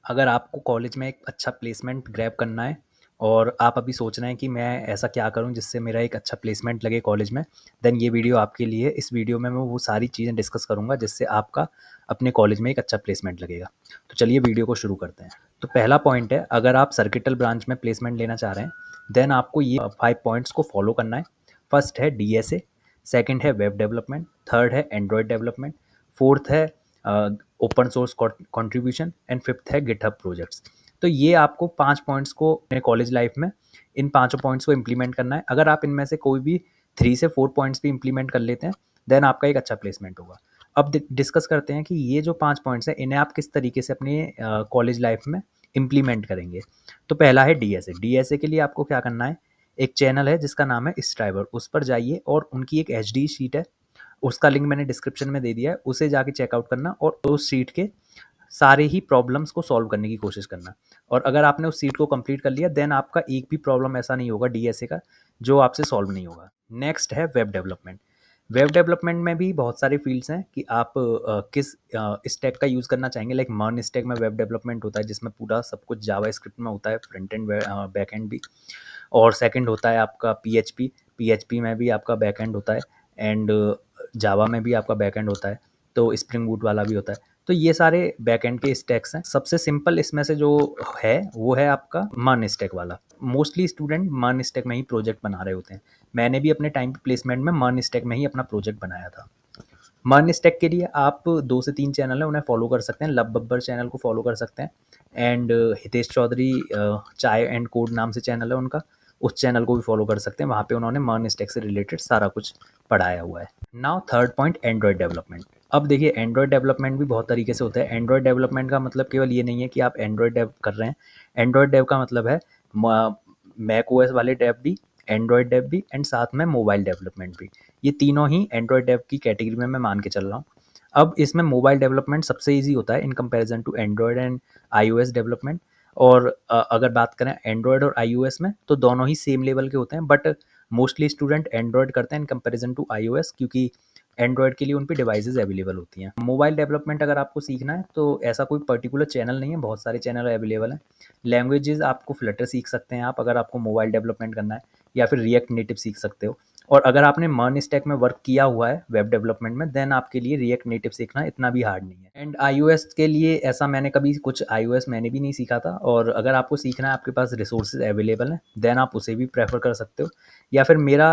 अगर आपको कॉलेज में एक अच्छा प्लेसमेंट ग्रैब करना है और आप अभी सोच रहे हैं कि मैं ऐसा क्या करूं जिससे मेरा एक अच्छा प्लेसमेंट लगे कॉलेज में, देन ये वीडियो आपके लिए। इस वीडियो में मैं वो सारी चीज़ें डिस्कस करूंगा जिससे आपका अपने कॉलेज में एक अच्छा प्लेसमेंट लगेगा। तो चलिए वीडियो को शुरू करते हैं। तो पहला पॉइंट है, अगर आप सर्किटल ब्रांच में प्लेसमेंट लेना चाह रहे हैं देन आपको ये 5 पॉइंट्स को फॉलो करना है। फर्स्ट है DSA, सेकंड है वेब डेवलपमेंट, थर्ड है एंड्रॉयड डेवलपमेंट, फोर्थ है open source contribution and fifth है गिटहब प्रोजेक्ट्स। तो ये आपको 5 पॉइंट्स को अपने कॉलेज लाइफ में इन पांचों पॉइंट्स को इम्प्लीमेंट करना है। अगर आप इनमें से कोई भी 3 से 4 पॉइंट्स भी इम्प्लीमेंट कर लेते हैं देन आपका एक अच्छा प्लेसमेंट होगा। अब डिस्कस करते हैं कि ये जो 5 पॉइंट्स हैं इन्हें आप किस तरीके से अपने कॉलेज लाइफ में इम्प्लीमेंट करेंगे। तो पहला है DSA। DSA के लिए आपको क्या करना है, एक चैनल है जिसका नाम है स्ट्राइवर, उस पर जाइए और उनकी एक HD शीट है, उसका लिंक मैंने डिस्क्रिप्शन में दे दिया है, उसे जाके चेकआउट करना और उस सीट के सारे ही प्रॉब्लम्स को सॉल्व करने की कोशिश करना। और अगर आपने उस सीट को कंप्लीट कर लिया देन आपका एक भी प्रॉब्लम ऐसा नहीं होगा DSA का जो आपसे सॉल्व नहीं होगा। नेक्स्ट है वेब डेवलपमेंट। वेब डेवलपमेंट में भी बहुत सारे फील्ड्स हैं कि आप किस स्टैक का यूज़ करना चाहेंगे। लाइक मर्न स्टैक में वेब डेवलपमेंट होता है जिसमें पूरा सब कुछ जावा स्क्रिप्ट में होता है, फ्रंट एंड बैक एंड भी। और सेकंड होता है आपका PHP। PHP में भी आपका बैक एंड होता है एंड जावा में भी आपका बैक एंड होता है, तो स्प्रिंग बूट वाला भी होता है। तो ये सारे बैक एंड के स्टैक्स हैं। सबसे सिंपल इसमें से जो है वो है आपका मर्न स्टैक वाला। मोस्टली स्टूडेंट मर्न स्टैक में ही प्रोजेक्ट बना रहे होते हैं। मैंने भी अपने टाइम पे प्लेसमेंट में मर्न स्टैक में ही अपना प्रोजेक्ट बनाया था। मर्न स्टैक के लिए आप 2 से 3 चैनल हैं उन्हें फॉलो कर सकते हैं। लब बब्बर चैनल को फॉलो कर सकते हैं एंड हितेश चौधरी चाय एंड कोड नाम से चैनल है उनका, उस चैनल को भी फॉलो कर सकते हैं। वहाँ पे उन्होंने मर्न स्टैक से रिलेटेड सारा कुछ पढ़ाया हुआ है। Now third point, Android development. अब देखिए एंड्रॉयड डेवलपमेंट भी बहुत तरीके से होता है। एंड्रॉयड डेवलपमेंट का मतलब केवल ये नहीं है कि आप एंड्रॉयड डेव कर रहे हैं। एंड्रॉयड डेव का मतलब है मैक ओएस वाले डेव भी, एंड्रॉयड डेव भी एंड साथ में मोबाइल डेवलपमेंट भी। ये तीनों ही एंड्रॉयड डेव की कैटेगरी में मैं मान के चल रहा हूँ। अब इसमें मोबाइल डेवलपमेंट सबसे ईजी होता है in comparison to android and iOS development. और अगर बात करें एंड्रॉयड और iOS में तो दोनों ही सेम लेवल के होते हैं, बट मोस्टली स्टूडेंट एंड्रॉयड करते हैं इन कंपैरिजन टू iOS, क्योंकि एंड्रॉयड के लिए उन पे डिवाइसेस अवेलेबल होती हैं। मोबाइल डेवलपमेंट अगर आपको सीखना है तो ऐसा कोई पर्टिकुलर चैनल नहीं है, बहुत सारे चैनल अवेलेबल हैं। लैंग्वेजेस आपको फ्लटर सीख सकते हैं आप अगर आपको मोबाइल डेवलपमेंट करना है, या फिर रिएक्ट नेटिव सीख सकते हो। और अगर आपने मर्न स्टैक में वर्क किया हुआ है वेब डेवलपमेंट में देन आपके लिए रिएक्ट नेटिव सीखना इतना भी हार्ड नहीं है। एंड iOS के लिए ऐसा मैंने कभी कुछ iOS मैंने भी नहीं सीखा था, और अगर आपको सीखना है आपके पास रिसोर्सेज अवेलेबल हैं देन आप उसे भी प्रेफर कर सकते हो। या फिर मेरा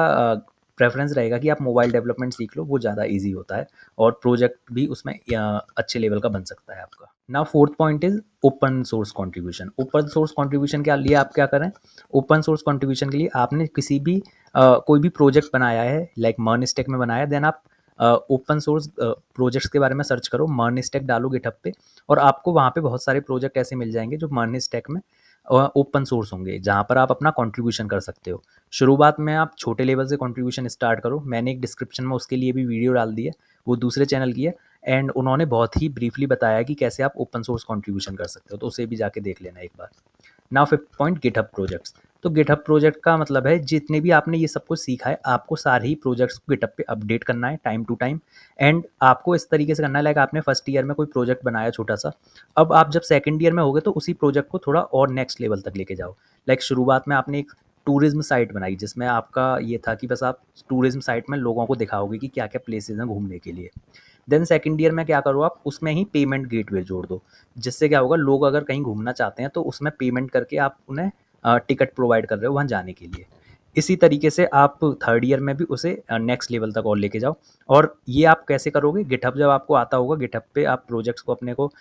प्रेफरेंस रहेगा कि आप मोबाइल डेवलपमेंट सीख लो, वो ज़्यादा ईजी होता है और प्रोजेक्ट भी उसमें अच्छे लेवल का बन सकता है आपका। Now fourth point is open source contribution. Open source contribution के लिए आप क्या करें, ओपन सोर्स कंट्रीब्यूशन के लिए आपने किसी भी कोई भी प्रोजेक्ट बनाया है लाइक मर्न स्टैक में बनाया है देन आप ओपन सोर्स प्रोजेक्ट्स के बारे में सर्च करो, मर्न स्टैक डालो गिटहब पे और आपको वहाँ पे बहुत सारे प्रोजेक्ट ऐसे मिल जाएंगे जो मर्न स्टैक में ओपन सोर्स होंगे जहाँ पर आप अपना कंट्रीब्यूशन कर सकते हो। शुरुआत में आप छोटे लेवल से कंट्रीब्यूशन स्टार्ट करो। मैंने एक डिस्क्रिप्शन में उसके लिए भी वीडियो डाल दी है, वो दूसरे चैनल की है एंड उन्होंने बहुत ही ब्रीफली बताया कि कैसे आप ओपन सोर्स कंट्रीब्यूशन कर सकते हो, तो उसे भी जाके देख लेना एक बार। Now fifth point, GitHub projects. तो गिटहब प्रोजेक्ट का मतलब है जितने भी आपने ये सब कुछ सीखा है आपको सारे ही प्रोजेक्ट्स को गिटहब पे अपडेट करना है टाइम टू टाइम। एंड आपको इस तरीके से करना है लाइक आपने फर्स्ट ईयर में कोई प्रोजेक्ट बनाया छोटा सा, अब आप जब सेकंड ईयर में होगे तो उसी प्रोजेक्ट को थोड़ा और नेक्स्ट लेवल तक लेके जाओ। लाइक शुरुआत में आपने एक टूरिज्म साइट बनाई जिसमें आपका ये था कि बस आप टूरिज्म साइट में लोगों को दिखाओगे कि क्या क्या प्लेसेस हैं घूमने के लिए। देन सेकंड ईयर में क्या करो, आप उसमें ही पेमेंट गेटवे जोड़ दो, जिससे क्या होगा लोग अगर कहीं घूमना चाहते हैं तो उसमें पेमेंट करके आप उन्हें टिकट प्रोवाइड कर रहे हो वहाँ जाने के लिए। इसी तरीके से आप थर्ड ईयर में भी उसे नेक्स्ट लेवल तक और लेके जाओ। और ये आप कैसे करोगे, गिटहब जब आपको आता होगा, गिटहब पे आप प्रोजेक्ट्स को अपने को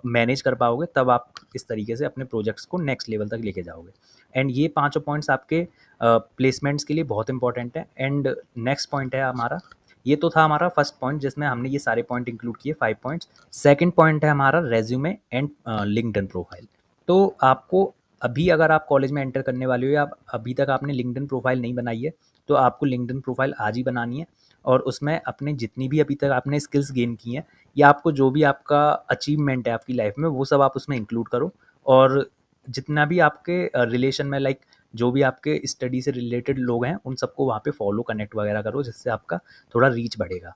मैनेज कर पाओगे, तब आप इस तरीके से अपने प्रोजेक्ट्स को नेक्स्ट लेवल तक लेके जाओगे। एंड ये पांचों पॉइंट्स आपके प्लेसमेंट्स के लिए बहुत इंपॉर्टेंट है। एंड नेक्स्ट पॉइंट है हमारा, ये तो था हमारा फर्स्ट पॉइंट जिसमें हमने ये सारे पॉइंट इंक्लूड किए 5 पॉइंट्स। सेकंड पॉइंट है हमारा रेज्यूमे एंड लिंक्डइन प्रोफाइल। तो आपको अभी अगर आप कॉलेज में एंटर करने वाले हो या अभी तक आपने लिंक्डइन प्रोफाइल नहीं बनाई है तो आपको लिंक्डइन प्रोफाइल आज ही बनानी है। और उसमें अपने जितनी भी अभी तक आपने स्किल्स गेन की हैं या आपको जो भी आपका अचीवमेंट है आपकी लाइफ में वो सब आप उसमें इंक्लूड करो। और जितना भी आपके रिलेशन में लाइक जो भी आपके स्टडी से रिलेटेड लोग हैं उन सबको वहाँ पे फॉलो कनेक्ट वगैरह करो, जिससे आपका थोड़ा रीच बढ़ेगा।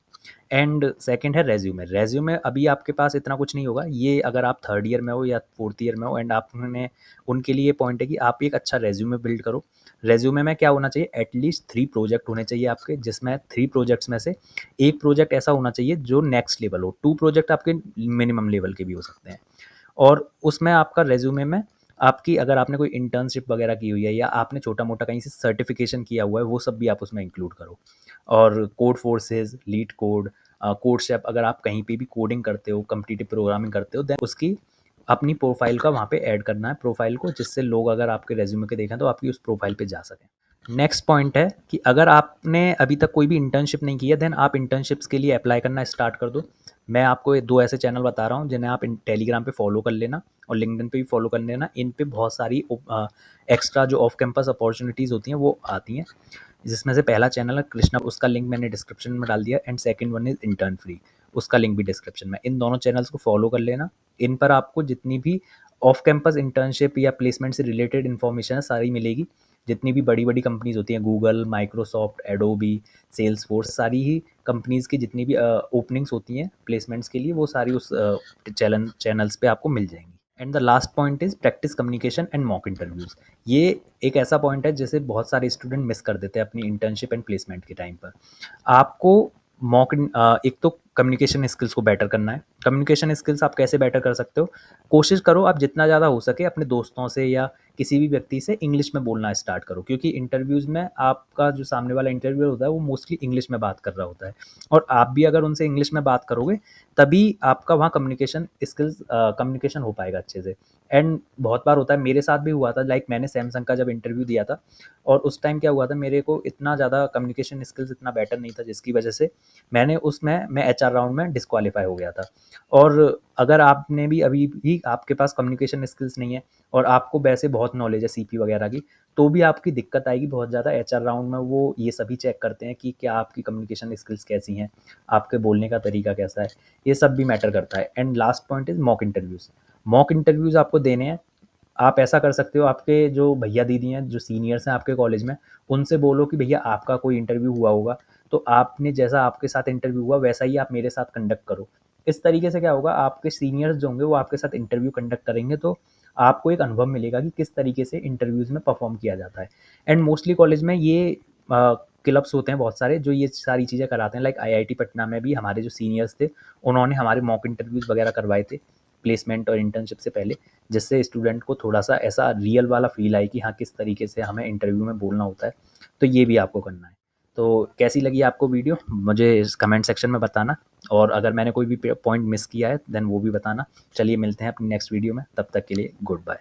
एंड सेकंड है रेज़्यूमे। रेज़्यूमे अभी आपके पास इतना कुछ नहीं होगा, ये अगर आप थर्ड ईयर में हो या फोर्थ ईयर में हो एंड आपने उनके लिए पॉइंट है कि आप एक अच्छा रेज़्यूमे बिल्ड करो। रेज़्यूमे में क्या होना चाहिए, एटलीस्ट 3 प्रोजेक्ट होने चाहिए आपके, जिसमें 3 प्रोजेक्ट्स में से 1 प्रोजेक्ट ऐसा होना चाहिए जो नेक्स्ट लेवल हो, 2 प्रोजेक्ट आपके मिनिमम लेवल के भी हो सकते हैं। और उसमें आपका रेज़्यूमे में आपकी अगर आपने कोई इंटर्नशिप वगैरह की हुई है या आपने छोटा-मोटा कहीं से सर्टिफ़िकेशन किया हुआ है, वो सब भी आप उसमें इंक्लूड करो। और code forces, leet code, CodeChef, अगर आप कहीं पे भी कोडिंग करते हो, कॉम्पिटिटिव प्रोग्रामिंग करते हो, देन उसकी अपनी प्रोफ़ाइल का वहाँ पे ऐड करना है प्रोफ़ाइल को, जिससे लोग अगर आपके रेज़्यूमे को देखें तो आपकी उस प्रोफ़ाइल पे जा सकें। नेक्स्ट पॉइंट है कि अगर आपने अभी तक कोई भी इंटर्नशिप नहीं की है, देन आप इंटर्नशिप्स के लिए अप्लाई करना स्टार्ट कर दो। मैं आपको ये 2 ऐसे चैनल बता रहा हूँ जिन्हें आप इन टेलीग्राम पे फॉलो कर लेना और लिंक्डइन पे भी फॉलो कर लेना। इन पे बहुत सारी एक्स्ट्रा जो ऑफ कैंपस अपॉर्चुनिटीज़ होती हैं वो आती हैं, जिसमें से पहला चैनल है कृष्णा, उसका लिंक मैंने डिस्क्रिप्शन में डाल दिया and second one is intern free, उसका लिंक भी डिस्क्रिप्शन में। इन दोनों चैनल्स को फॉलो कर लेना। इन पर आपको जितनी भी ऑफ कैंपस इंटर्नशिप या प्लेसमेंट से रिलेटेड इन्फॉर्मेशन है सारी मिलेगी। जितनी भी बड़ी-बड़ी कंपनीज़ होती हैं, गूगल, माइक्रोसॉफ्ट, एडोबी, सेल्सफोर्स, सारी ही कंपनीज़ की जितनी भी ओपनिंग्स होती हैं प्लेसमेंट्स के लिए, वो सारी उस चैनल्स पे आपको मिल जाएँगी। And the last point is practice communication and mock interviews. ये एक ऐसा पॉइंट है जिसे बहुत सारे स्टूडेंट मिस कर देते हैं अपनी इंटर्नशिप एंड प्लेसमेंट के टाइम पर। आपको एक तो कम्युनिकेशन स्किल्स को बेटर करना है। कम्युनिकेशन स्किल्स आप कैसे बेटर कर सकते हो? कोशिश करो आप जितना ज़्यादा हो सके अपने दोस्तों से या किसी भी व्यक्ति से इंग्लिश में बोलना स्टार्ट करो, क्योंकि इंटरव्यूज़ में आपका जो सामने वाला इंटरव्यूअर होता है वो मोस्टली इंग्लिश में बात कर रहा होता है और आप भी अगर उनसे इंग्लिश में बात करोगे तभी आपका वहाँ कम्युनिकेशन हो पाएगा अच्छे से। एंड बहुत बार होता है, मेरे साथ भी हुआ था, लाइक मैंने सैमसंग का जब इंटरव्यू दिया था और उस टाइम क्या हुआ था, मेरे को इतना ज़्यादा कम्युनिकेशन स्किल्स इतना बेटर नहीं था, जिसकी वजह से मैं एचआर राउंड में डिस्क्वालीफाई हो गया था। और अगर आपने भी अभी भी आपके पास कम्युनिकेशन स्किल्स नहीं है और आपको वैसे बहुत नॉलेज है सीपी वगैरह की, तो भी आपकी दिक्कत आएगी बहुत ज़्यादा। एचआर राउंड में वो ये सभी चेक करते हैं कि क्या आपकी कम्युनिकेशन स्किल्स कैसी हैं, आपके बोलने का तरीका कैसा है, ये सब भी मैटर करता है। And last point is mock interviews. Mock interviews आपको देने हैं। आप ऐसा कर सकते हो, आपके जो भैया-दीदी हैं, जो सीनियर्स हैं आपके कॉलेज में, उनसे बोलो कि भैया आपका कोई इंटरव्यू हुआ होगा, तो आपने जैसा आपके साथ इंटरव्यू हुआ वैसा ही आप मेरे साथ कंडक्ट करो। इस तरीके से क्या होगा, आपके सीनियर्स जो होंगे वो आपके साथ इंटरव्यू कंडक्ट करेंगे, तो आपको एक अनुभव मिलेगा कि किस तरीके से इंटरव्यूज़ में परफ़ॉर्म किया जाता है। एंड मोस्टली कॉलेज में ये क्लब्स होते हैं बहुत सारे जो ये सारी चीज़ें कराते हैं, लाइक आईआईटी पटना में भी हमारे जो सीनियर्स थे, उन्होंने हमारे मॉक इंटरव्यूज़ वगैरह करवाए थे, प्लेसमेंट और इंटर्नशिप से पहले। जिससे स्टूडेंट को थोड़ा-सा ऐसा रियल वाला फ़ील आए कि हाँ, किस तरीके से हमें इंटरव्यू में बोलना होता है। तो ये भी आपको करना है। तो कैसी लगी आपको वीडियो? मुझे इस कमेंट सेक्शन में बताना और अगर मैंने कोई भी प पॉइंट मिस किया है देन वो भी बताना। चलिए मिलते हैं अपनी नेक्स्ट वीडियो में, तब तक के लिए गुड बाय।